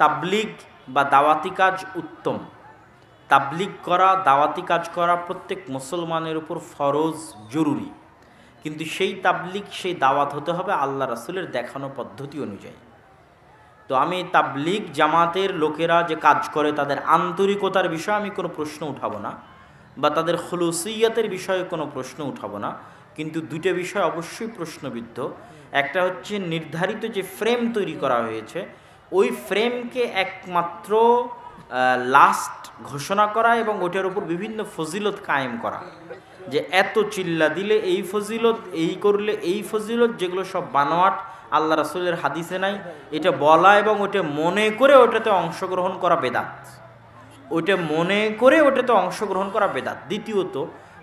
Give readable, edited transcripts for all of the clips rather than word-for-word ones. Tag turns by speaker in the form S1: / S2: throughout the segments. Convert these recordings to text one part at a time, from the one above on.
S1: তাবলিগ বা দাওয়াতি কাজ উত্তম। তাবলিগ করা, দাওয়াতি কাজ করা প্রত্যেক মুসলমানের উপর ফরজ, জরুরি। কিন্তু সেই তাবলিগ, সেই দাওয়াত হতে হবে আল্লাহ রাসূলের দেখানো পদ্ধতি অনুযায়ী। তো আমি তাবলিগ জামাতের লোকেরা যে কাজ করে তাদের আন্তরিকতার বিষয়ে আমি কোনো প্রশ্ন উঠাবো না, বা তাদের খুলুসিয়তের বিষয়ে কোনো প্রশ্ন উঠাবো না। কিন্তু দুটো বিষয় অবশ্যই প্রশ্নবিদ্ধ। একটা হচ্ছে নির্ধারিত যে ফ্রেম তৈরি করা হয়েছে, ওই ফ্রেমকে একমাত্র লাস্ট ঘোষণা করা এবং ওইটার উপর বিভিন্ন ফজিলত কায়েম করা, যে এত চিল্লা দিলে এই ফজিলত, এই করলে এই ফজিলত, যেগুলো সব বানোয়াট, আল্লাহ রাসূলের হাদিসে নাই, এটা বলা এবং ওটা মনে করে ওটাতে অংশগ্রহণ করা বেদাত। ওইটা মনে করে ওটাতে অংশগ্রহণ করা বেদাত। দ্বিতীয়ত,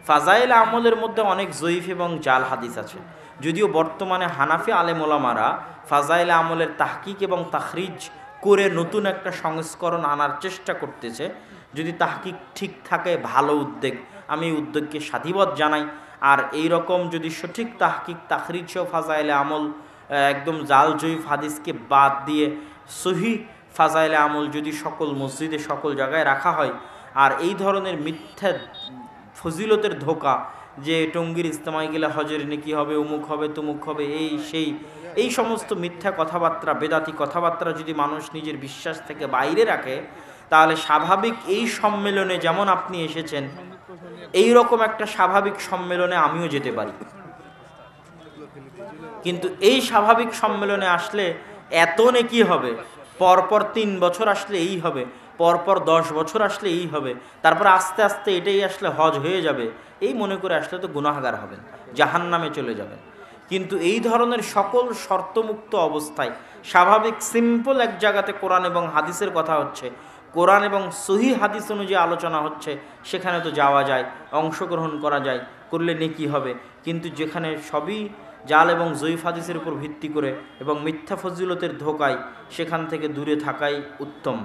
S1: ফাজাইল আমলের মধ্যে অনেক জয়ীফ এবং জাল হাদিস আছে। যদিও বর্তমানে হানাফি আলেম ওলামারা ফাজাইল আমলের তাহকিক এবং তাখরিজ করে নতুন একটা সংস্করণ আনার চেষ্টা করতেছে। যদি তাহকিক ঠিক থাকে, ভালো উদ্যোগ, আমি এই উদ্যোগকে সাধুবাদ জানাই। আর এই রকম যদি সঠিক তাহকিক তাখরিজ ও ফাজাইলে আমল, একদম জাল জয়ীফ হাদিসকে বাদ দিয়ে সহি ফাজাইলে আমল যদি সকল মসজিদে সকল জায়গায় রাখা হয়, আর এই ধরনের মিথ্যা ফজিলতের ধোকা, যে টঙ্গীর ইজতেমায় গেলে হজের নেকি হবে, অমুক হবে, তমুক হবে, এই সেই, এই সমস্ত মিথ্যা কথাবার্তা, বেদাতি কথাবার্তা যদি মানুষ নিজের বিশ্বাস থেকে বাইরে রাখে, তাহলে স্বাভাবিক এই সম্মেলনে যেমন আপনি এসেছেন, এই রকম একটা স্বাভাবিক সম্মেলনে আমিও যেতে পারি। কিন্তু এই স্বাভাবিক সম্মেলনে আসলে এত নেকি হবে, পরপর 3 বছর আসলে এই হবে, পরপর 10 বছর আসলে এই হবে, তারপর আস্তে আস্তে এটাই আসলে হজ হয়ে যাবে, এই মনে করে আসলে তো গুনাহগার হবেন, জাহান্নামে চলে যাবেন। কিন্তু এই ধরনের সকল শর্তমুক্ত অবস্থায় স্বাভাবিক সিম্পল এক জায়গাতে কোরআন এবং হাদিসের কথা হচ্ছে, কোরআন এবং সহি হাদিস অনুযায়ী আলোচনা হচ্ছে, সেখানে তো যাওয়া যায়, অংশগ্রহণ করা যায়, করলে নেকি হবে। কিন্তু যেখানে সবই জাল এবং জয়ীফ হাদিসের উপর ভিত্তি করে এবং মিথ্যা ফজিলতের ধোকায়, সেখান থেকে দূরে থাকাই উত্তম।